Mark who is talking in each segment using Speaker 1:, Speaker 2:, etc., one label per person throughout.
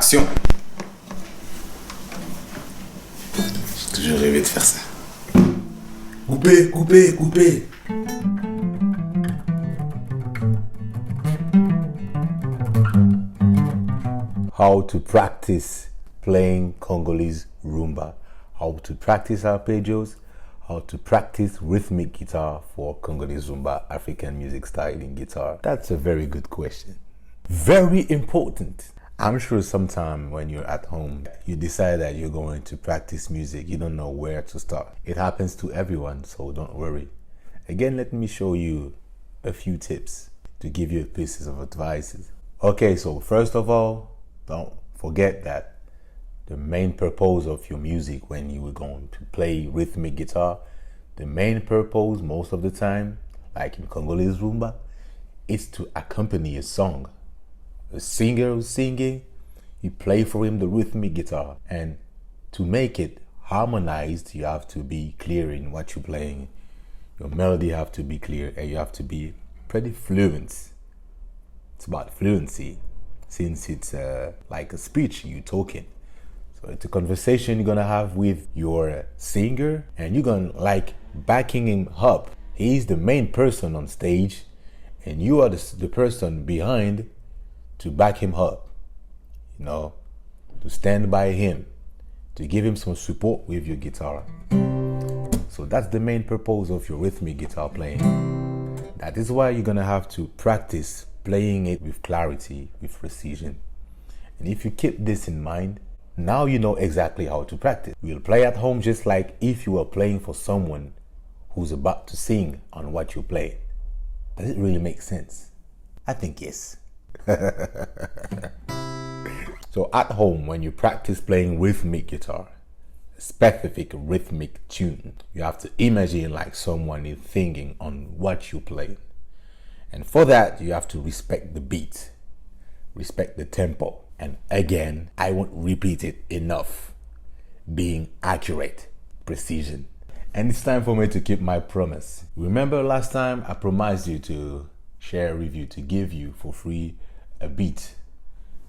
Speaker 1: Action. J'ai toujours rêvé de faire ça. Coupez, coupez, coupez.
Speaker 2: How to practice playing Congolese Rumba, how to practice arpeggios, how to practice rhythmic guitar for Congolese Rumba, African music style in guitar. That's a very good question. Very important. I'm sure sometime when you're at home, you decide that you're going to practice music, you don't know where to start. It happens to everyone, so don't worry. Again, let me show you a few tips to give you pieces of advice. Okay, so first of all, don't forget that the main purpose of your music when you are going to play rhythmic guitar, the main purpose most of the time, like in Congolese Rumba, is to accompany a song. A singer who's singing, you play for him the rhythmic guitar, and to make it harmonized, you have to be clear in what you're playing. Your melody have to be clear, and you have to be pretty fluent. It's about fluency, since it's like a speech you're talking. So it's a conversation you're gonna have with your singer, and you're gonna like backing him up. He's the main person on stage, and you are the person behind to back him up, you know, to stand by him, to give him some support with your guitar. So that's the main purpose of your rhythmic guitar playing. That is why you're gonna have to practice playing it with clarity, with precision. And if you keep this in mind, now you know exactly how to practice. You'll play at home just like if you were playing for someone who's about to sing on what you're playing. Does it really make sense? I think yes. So at home, when you practice playing rhythmic guitar, a specific rhythmic tune, you have to imagine like someone is singing on what you're playing. And for that, you have to respect the beat, respect the tempo. And again, I won't repeat it enough. Being accurate, precision. And it's time for me to keep my promise. Remember last time I promised you to share with you, to give you for free a beat.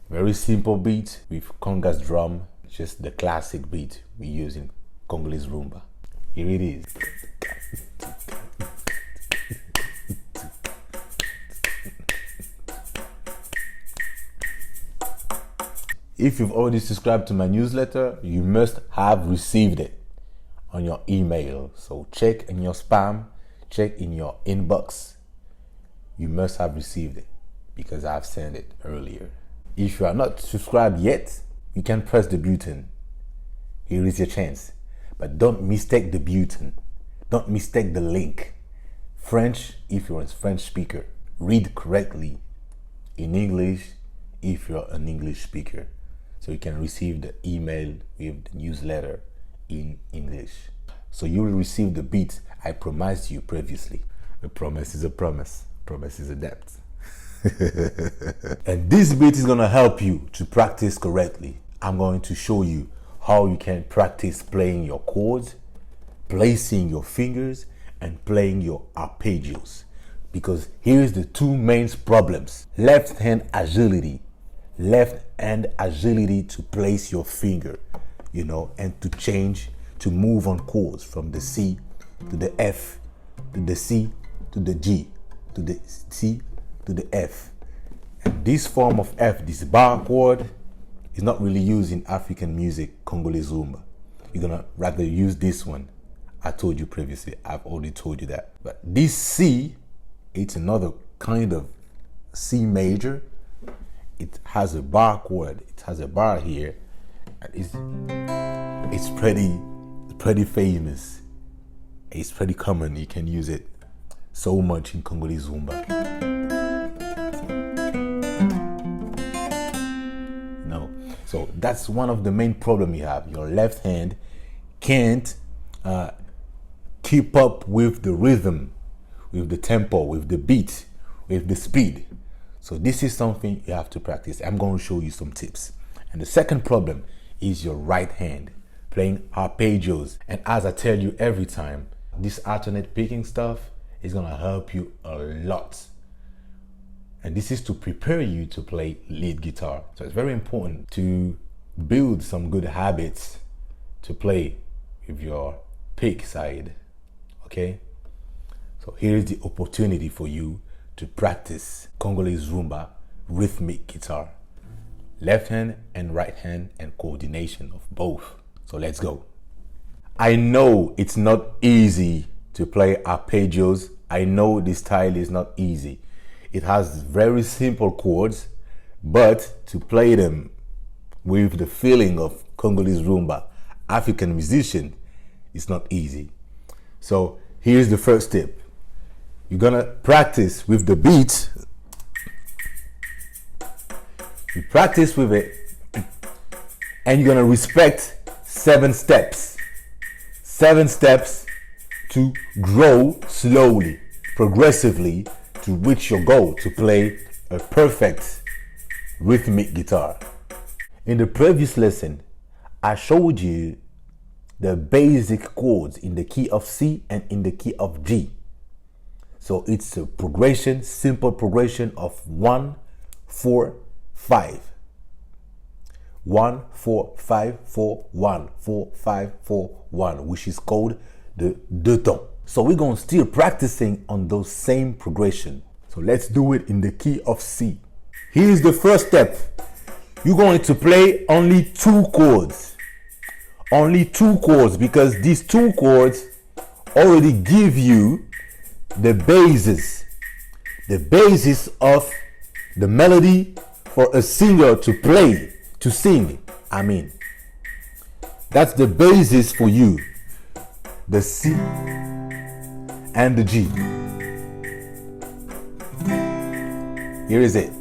Speaker 2: Very simple beat with congas drum, just the classic beat we use in Congolese Rumba. Here it is. If you've already subscribed to my newsletter, you must have received it on your email. So check in your spam, check in your inbox. You must have received it because I've sent it earlier. If you are not subscribed yet, you can press the button. Here is your chance. But don't mistake the button. Don't mistake the link. French, if you're a French speaker, read correctly. In English, if you're an English speaker. So you can receive the email with the newsletter in English. So you will receive the beat I promised you previously. A promise is a promise. Promise is a debt. And this beat is going to help you to practice correctly. I'm going to show you how you can practice playing your chords, placing your fingers, and playing your arpeggios. Because here's the two main problems. Left hand agility to place your finger, you know, and to change, to move on chords from the C to the F, to the C to the G, to the C to the F. And this form of F, this bar chord, is not really used in African music, Congolese Rumba. You're gonna rather use this one. I told you previously, I've already told you that. But this C, it's another kind of C major. It has a bar chord, it has a bar here. And it's pretty famous. It's pretty common, you can use it so much in Congolese Rumba. No, so that's one of the main problems you have. Your left hand can't keep up with the rhythm, with the tempo, with the beat, with the speed. So this is something you have to practice. I'm going to show you some tips. And the second problem is your right hand playing arpeggios. And as I tell you every time, this alternate picking stuff is going to help you a lot. And this is to prepare you to play lead guitar. So it's very important to build some good habits to play with your pick side, okay? So here's the opportunity for you to practice Congolese Rumba rhythmic guitar. Left hand and right hand and coordination of both. So let's go. I know it's not easy to play arpeggios. I know this style is not easy. It has very simple chords, but to play them with the feeling of Congolese Rumba, African musician, it's not easy. So here's the first tip. You're gonna practice with the beat. You practice with it, and you're gonna respect 7 steps. 7 steps to grow slowly, progressively, to reach your goal, to play a perfect rhythmic guitar. In the previous lesson, I showed you the basic chords in the key of C and in the key of G. So it's a progression, simple progression of 1, 4, 5. 1, 4, 5, 4, 1, 4, 5, 4, 1, which is called the deux temps. So we're going to still practicing on those same progression. So let's do it in the key of C. Here's the first step. You're going to play only 2 chords. Only 2 chords, because these 2 chords already give you the basis of the melody for a singer to play, to sing. I mean, that's the basis for you. The C and the G. Here is it.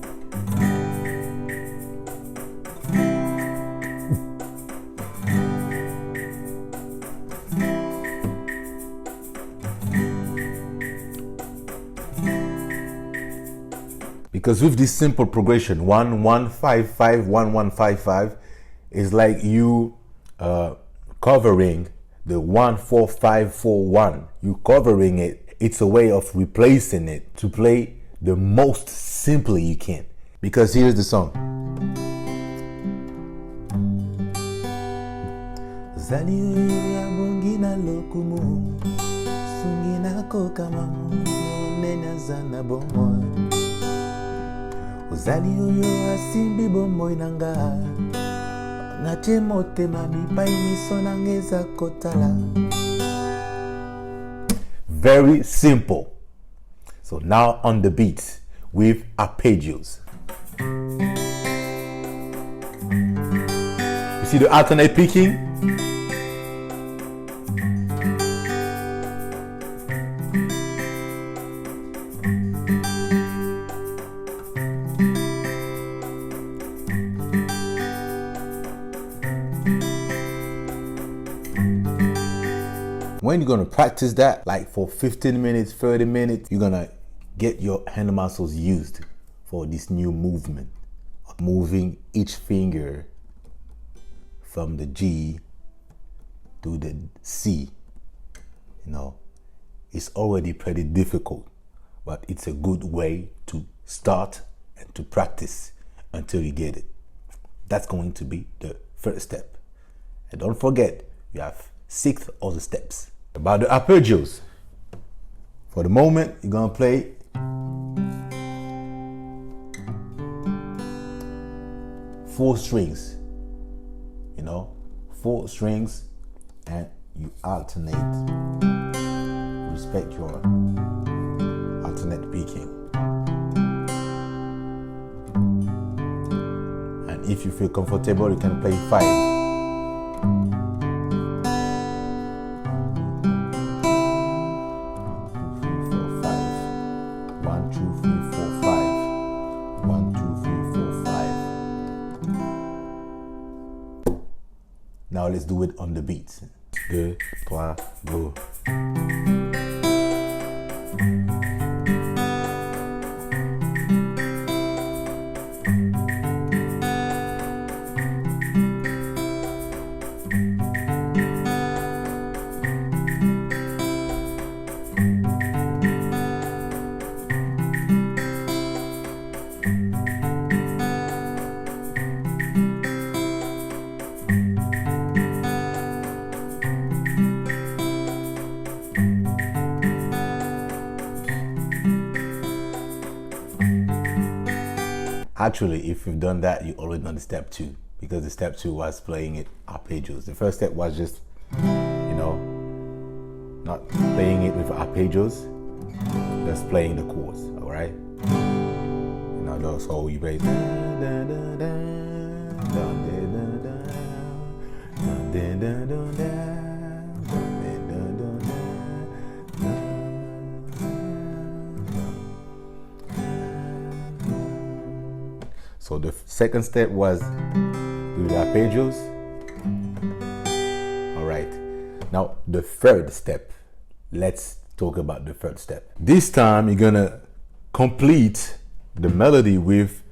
Speaker 2: Because with this simple progression, 1, 1, 5, 5, 1, 1, 5, 5, is like you covering the 1, 4, 5, 4, 1. You covering it. It's a way of replacing it to play the most simply you can. Because here's the song.
Speaker 3: Uzali oyo asimbi bomoi nanga Ngate motema mipai miso nangeza kotala.
Speaker 2: Very simple. So now on the beat with arpeggios. You see the alternate picking? When you're gonna practice that, like for 15 minutes, 30 minutes, you're gonna get your hand muscles used for this new movement. Moving each finger from the G to the C. You know, it's already pretty difficult, but it's a good way to start and to practice until you get it. That's going to be the first step. And don't forget, you have 6 other steps. About the arpeggios, for the moment, you're gonna play four strings, you know, 4 strings, and you alternate, respect your alternate picking. And if you feel comfortable, you can play 5. Now let's do it on the beat. 2, 3, go. Actually, if you've done that, you already done the step 2, because the step 2 was playing it arpeggios. The first step was just, not playing it with arpeggios, just playing the chords, all right? So you play. So the second step was do the arpeggios. All right. Now the third step. Let's talk about the third step. This time you're gonna complete the melody with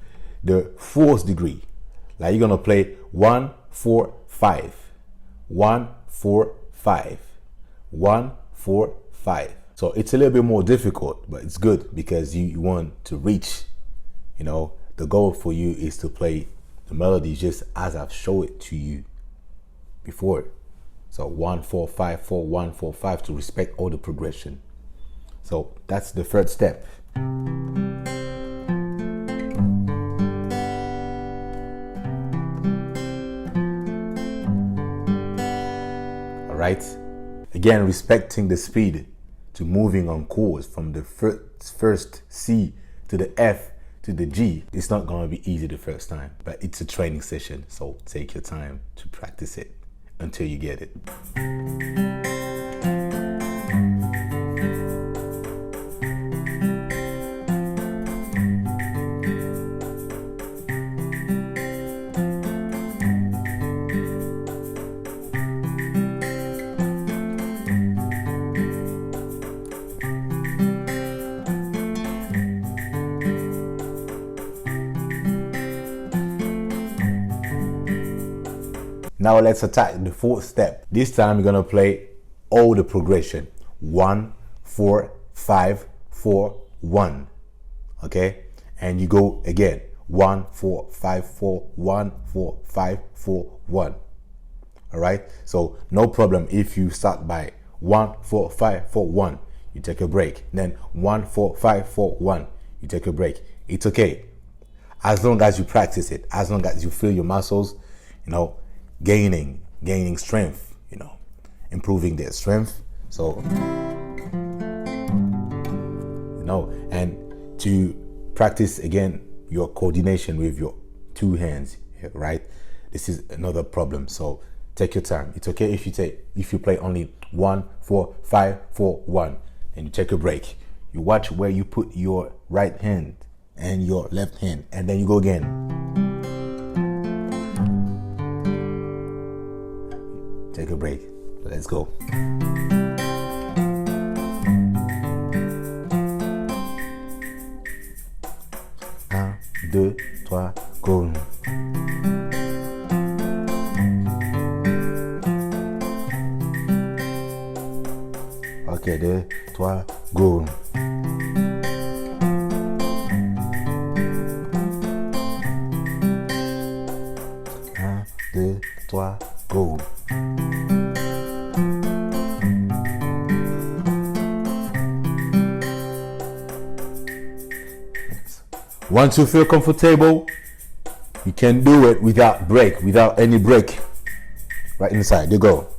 Speaker 2: the 4th degree. Like you're gonna play 1, 4, 5, 1, 4, 5, 1, 4, 5. So it's a little bit more difficult, but it's good because you want to reach, the goal for you is to play the melody just as I've showed it to you before. So 1, 4, 5, 4, 1, 4, 5 to respect all the progression. So that's the third step. All right. Again, respecting the speed to moving on chords from the first C to the F to the G. It's not going to be easy the first time, but it's a training session. So take your time to practice it until you get it. Now let's attack the 4th step. This time we're gonna play all the progression. 1, 4, 5, 4, 1. Okay? And you go again. 1, 4, 5, 4, 1, 4, 5, 4, 1. All right? So no problem if you start by 1, 4, 5, 4, 1. You take a break. Then 1, 4, 5, 4, 1. You take a break. It's okay. As long as you practice it, as long as you feel your muscles, gaining strength, improving their strength. So, and to practice again your coordination with your 2 hands, right? This is another problem. So take your time. It's okay if you play only 1, 4, 5, 4, 1, and you take a break. You watch where you put your right hand and your left hand, and then you go again. Take a break. Let's go. 1, 2, 3, go. Ok, 2, 3, go. 1, 2, 3, go. Once you feel comfortable, you can do it without any break. Right inside, you go.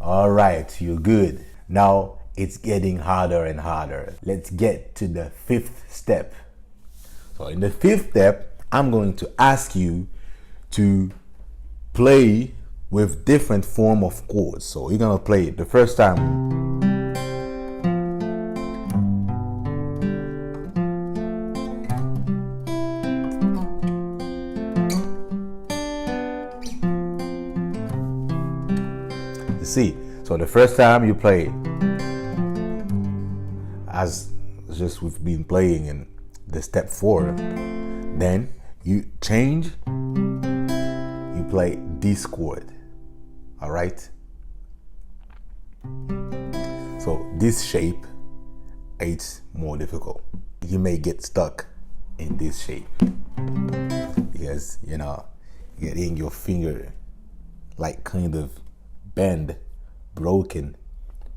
Speaker 2: All right, you're good. Now it's getting harder and harder. Let's get to the 5th step. So in the 5th step, I'm going to ask you to play with different form of chords. So you're gonna play it the first time. See, so the first time you play as just we've been playing in the step 4, then you change, you play this chord, All right. So this shape, it's more difficult. You may get stuck in this shape because, you know, getting your finger like kind of bend, broken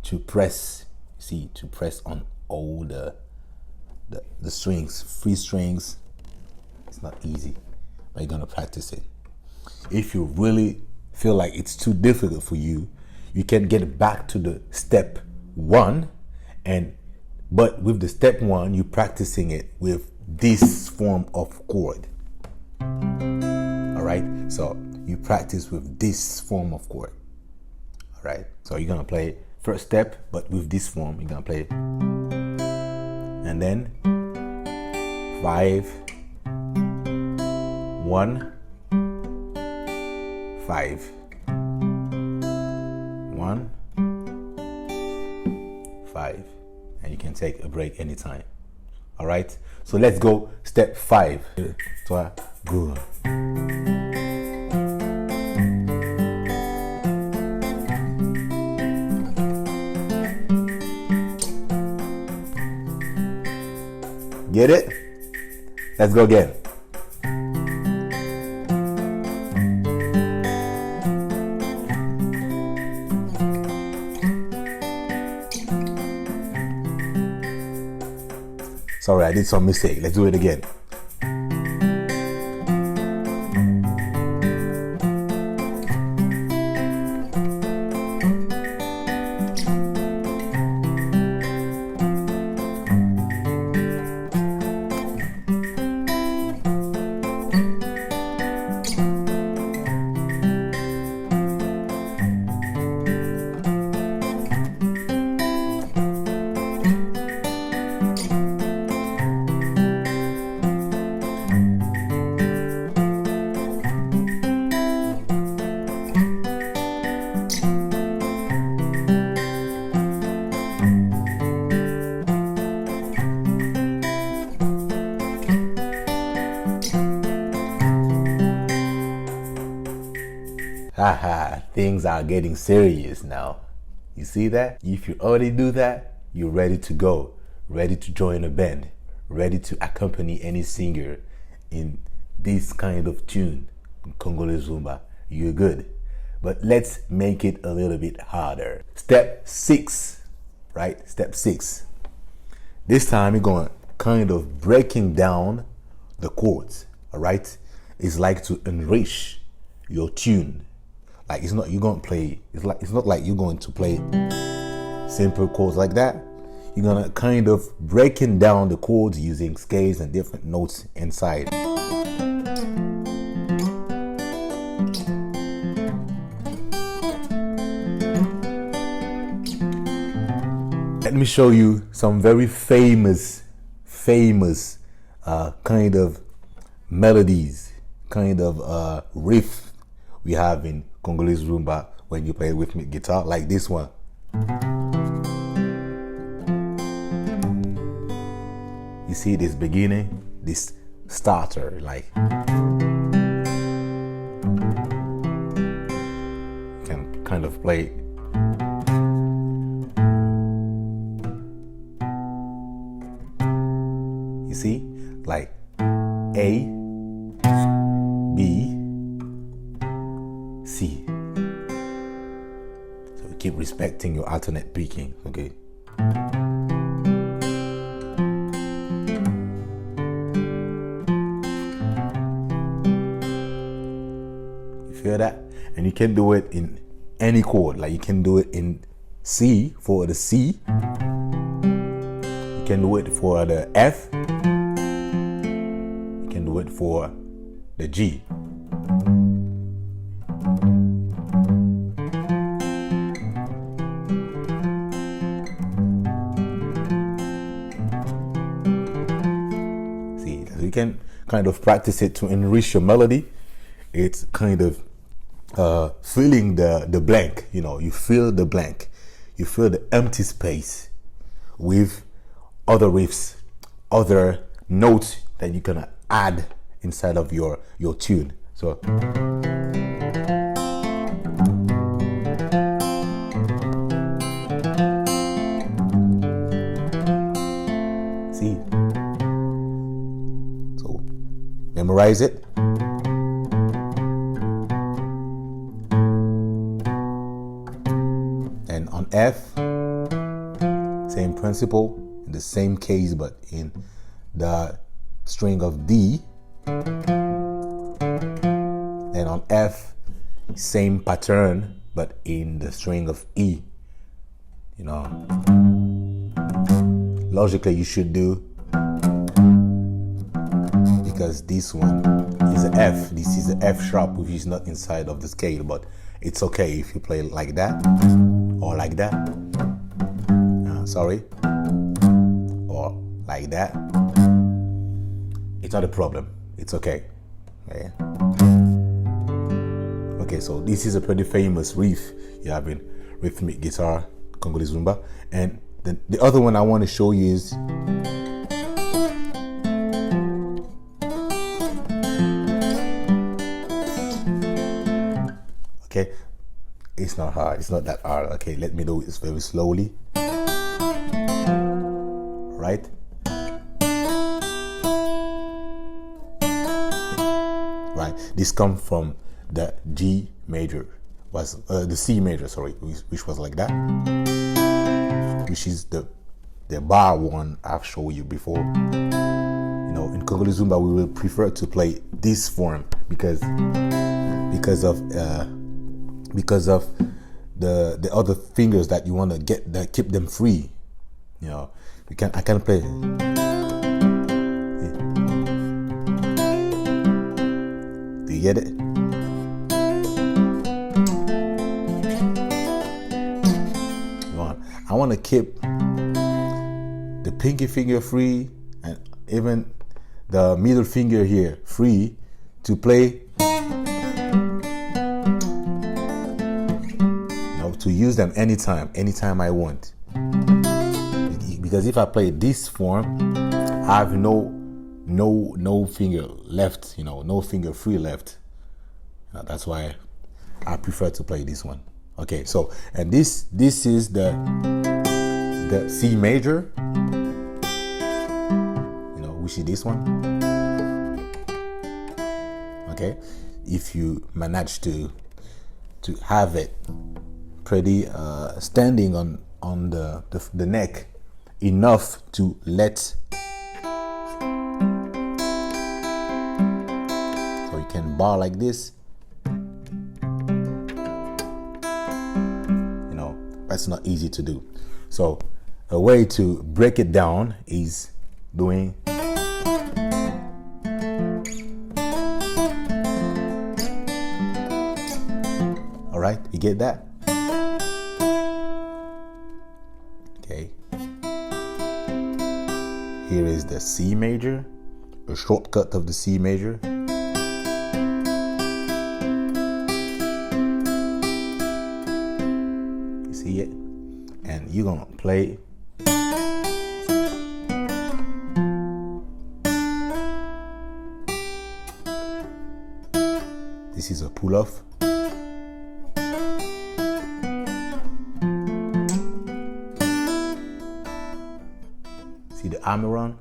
Speaker 2: to press, see, to press on all the strings, free strings. It's not easy, but you're gonna practice it. If you really feel like it's too difficult for you, you can get back to the step 1, but with the step 1, you're practicing it with this form of chord. All right, so you practice with this form of chord. All right, so you're gonna play first step, but with this form, you're gonna play, and then 5, 1, 5, 1, 5, and you can take a break anytime. All right, so let's go step 5. 2, 3, go. Get it? Let's go again. Sorry, I did some mistake. Let's do it again. Haha, things are getting serious now. You see that? If you already do that, you're ready to go, ready to join a band, ready to accompany any singer in this kind of tune, Congolese Rumba. You're good. But let's make it a little bit harder. Step 6, right? Step 6. This time you're going kind of breaking down the chords, all right? It's like to enrich your tune. Like it's not you're going to play. It's not like you're going to play simple chords like that. You're gonna kind of breaking down the chords using scales and different notes inside. Let me show you some very famous kind of melodies, kind of riff we have in Congolese Rumba when you play rhythmic guitar, like this one. You see this beginning, this starter, like you can kind of play. You see, like A, B, C. So keep respecting your alternate picking, okay? You feel that? And you can do it in any chord. Like you can do it in C for the C. You can do it for the F. You can do it for the G. See, you can kind of practice it to enrich your melody. It's kind of filling the blank. You know, you fill the blank. You fill the empty space with other riffs, other notes that you can add inside of your tune. So memorize it. And on F, same principle, in the same case, but in the string of D. And on F, same pattern, but in the string of E. You know, logically you should do, because this one is an F. This is an F sharp, which is not inside of the scale, but it's okay if you play it like that or like that. Sorry, or like that. It's not a problem. It's okay. Okay. Okay, so this is a pretty famous riff you have in rhythmic guitar, Congolese Rumba. And the other one I want to show you is okay. It's not hard. It's not that hard. Okay, let me do it very slowly. Right? Right. This comes from the G major, was the C major, sorry, which was like that, which is the bar one I've showed you before. You know, in Congolese Rumba we will prefer to play this form because of the other fingers that you want to get, that keep them free. You know, I can play. Do you get it? I want to keep the pinky finger free and even the middle finger here free to play, to use them anytime I want. Because if I play this form, I have no finger left, no finger free left. That's why I prefer to play this one. Okay, so and this is the C major, which is this one. Okay, if you manage to have it pretty standing on the neck enough to let, so you can bar like this. That's not easy to do. So a way to break it down is doing all right, you get that? Okay, here is the C major, a shortcut of the C major. See it? And you're gonna play this is a pull-off. See the arm around?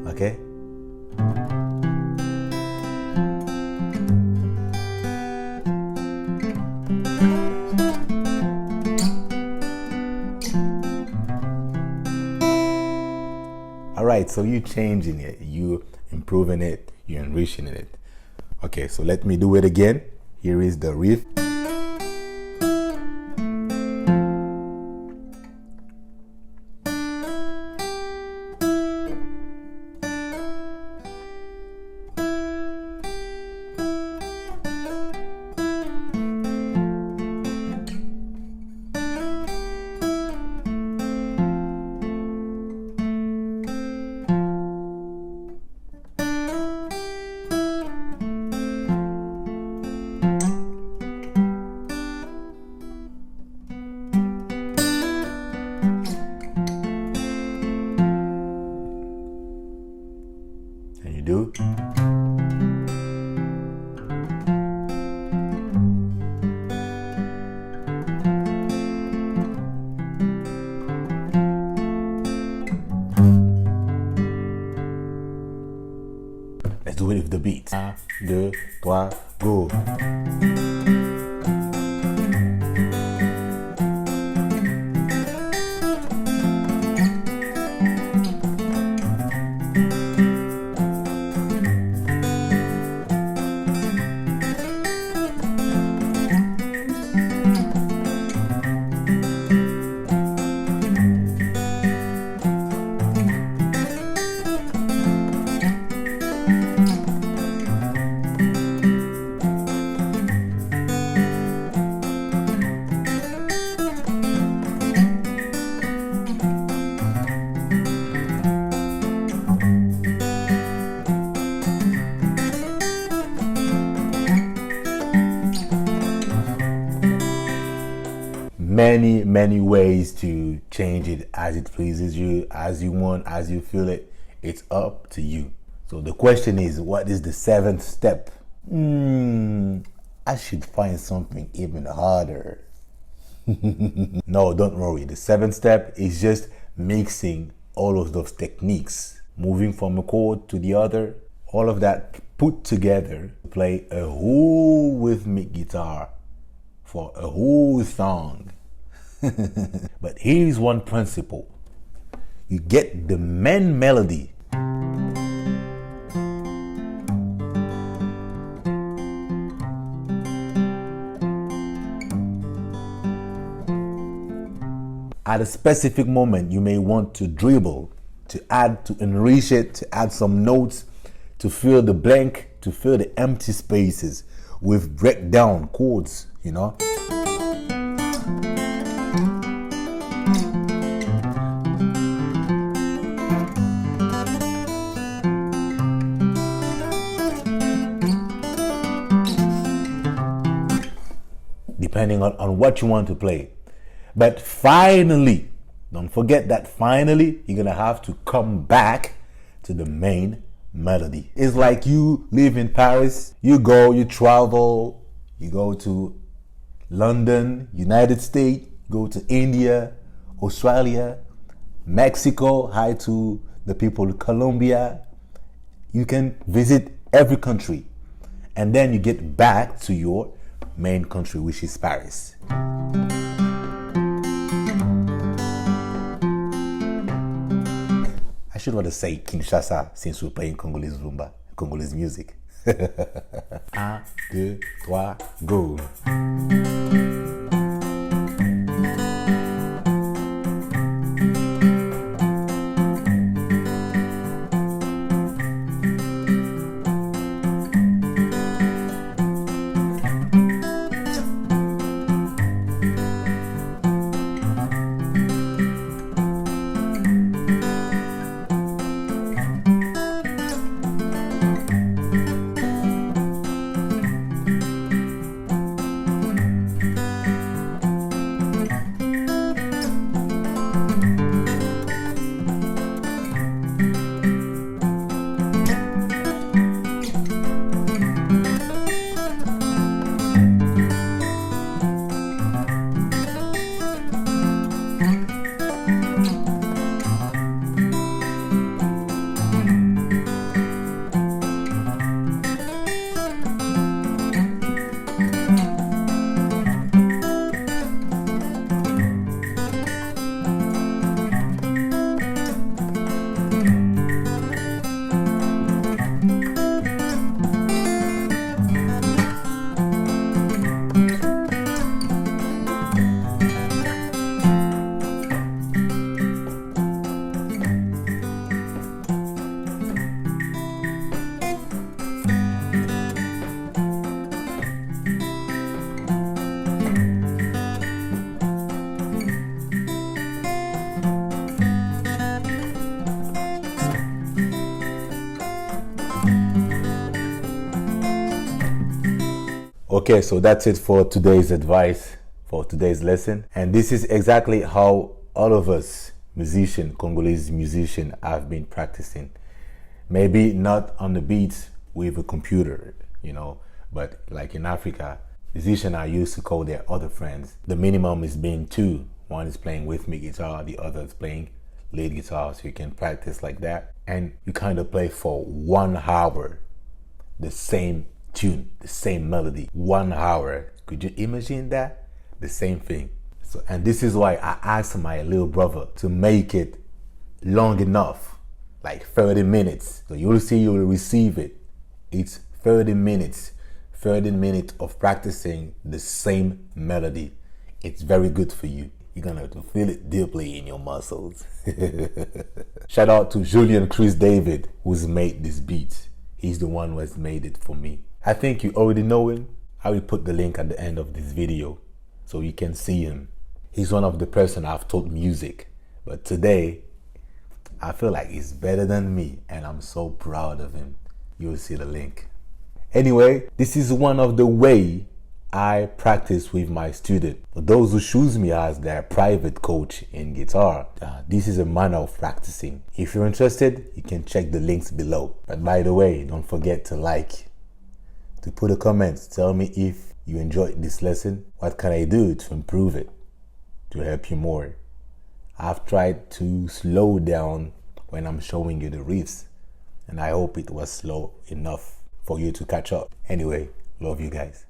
Speaker 2: Okay. Alright, so you're changing it, you improving it, you're enriching it. Okay, so let me do it again. Here is the riff. many ways to change it as it pleases you, as you want, as you feel it. It's up to you. So the question is, what is the 7th step? I should find something even harder. No, don't worry. The 7th step is just mixing all of those techniques, moving from a chord to the other, all of that put together to play a whole rhythmic guitar for a whole song. But here's one principle. You get the main melody. At a specific moment, you may want to dribble, to add, to enrich it, to add some notes, to fill the blank, to fill the empty spaces with breakdown chords, you know. Depending on what you want to play. But finally, don't forget that finally, you're gonna have to come back to the main melody. It's like you live in Paris, you travel, you go to London, United States, go to India, Australia, Mexico, hi to the people of Colombia. You can visit every country. And then you get back to your main country, which is Paris. I should rather say Kinshasa since we're playing Congolese Rumba, Congolese music. 1, 2, 3, go! Okay, so that's it for today's advice, for today's lesson. And this is exactly how all of us Congolese musician, have been practicing. Maybe not on the beats with a computer, you know, but like in Africa, musicians are used to call their other friends. The minimum is being 2. One is playing rhythmic guitar, the other is playing lead guitar, so you can practice like that. And you kind of play for 1 hour, the same tune, the same melody, 1 hour. Could you imagine that? The same thing. So, and this is why I asked my little brother to make it long enough, like 30 minutes. So you'll see, you will receive it. It's 30 minutes of practicing the same melody. It's very good for you. You're gonna have to feel it deeply in your muscles. Shout out to Julian Chris David, who's made this beat. He's the one who has made it for me. I think you already know him. I will put the link at the end of this video so you can see him. He's one of the person I've taught music, but today I feel like he's better than me and I'm so proud of him. You'll see the link. Anyway, this is one of the way I practice with my student. For those who choose me as their private coach in guitar, this is a manner of practicing. If you're interested, you can check the links below. But by the way, don't forget to like, to put a comment, tell me if you enjoyed this lesson. What can I do to improve it, to help you more? I've tried to slow down when I'm showing you the riffs, and I hope it was slow enough for you to catch up. Anyway, love you guys.